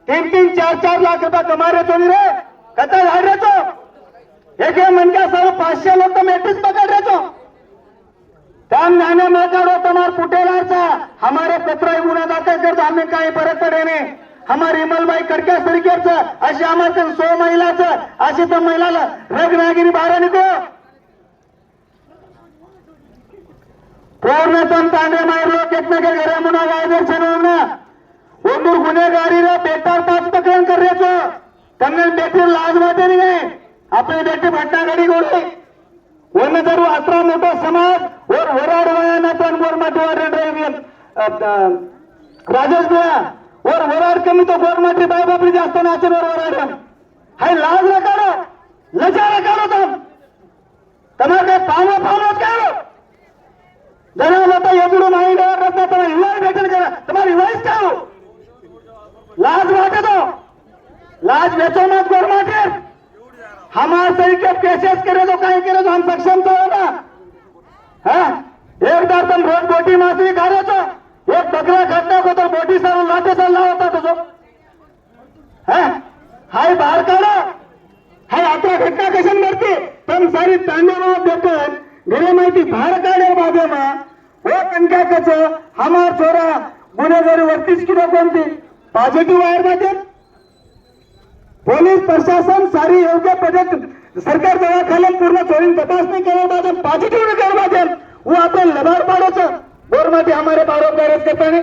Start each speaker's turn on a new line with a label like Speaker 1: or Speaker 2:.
Speaker 1: तीन चार 4 लाख रुपये कमा रहे तो नहीं रे कता झाड़ रहे तो एक मन क्या सारे 500 लोग तो मैट्रिक पकड़ रहे तो तम जाने में करो तुम्हार कुटेलाचा हमारे पत्र गुन्हा दाखल करतो आम्ही काही फरक पडे नाही हमारे इमलबाई कडक्या सरकारचं अशी आम्हाला 100 महिलाचं अशी तर महिलाला रगनागिरी बारा निको पूर्णतम तांडे मारलो कितने के घरे मुना गायदर छनवना उंदूर गुनेगारी रे बेकार पाच प्रकरण कर रहे छो तमने बेटी लाज वाटे नहीं गए अपनी बेटी भट्टागड़ी गोड़ी वन जर अत्रा मोठा समाज और वराड वयाना पण गोरमाटीवर राजेश भैया और वराड कमी तो गोरमाटी बाय बापरी जास्त नाचन और वराड हाय लाज रकारो लजा रकारो तुम्हारे पावो क्या जना मत एवढू नाही रत्न तुम्हाला हिवाळी भेटेल करा तुम्हाला हिवाळीच काय हो लाज वाटे तो लाज बेचो मत गोरमाटे हमारे तरीके केसेस करे तो कहीं करे तो हम सक्षम तो होगा है एक बार तुम रोज बोटी माछली खा रहे तो एक बकरा काटने को तो बोटी साल लाटे साल ला होता तो है हाय बाहर काढा हाय आता घटना कशी मरते तुम सारी तांडव देखो घरे माहिती बाहेर काढे बाबे मा हो कणक्या कच हमार छोरा गुन्हेगारी वरतीच किंवा कोणती पॉझिटिव्ह वायर मध्ये पोलीस प्रशासन सारी योग्य पद्धत सरकार दवाखान्यात पूर्ण चोरी तपासणी करवा पॉझिटिव्ह करवा वो आपण लबाड पाडोचं गोरमाटी हमारे बारोबार करता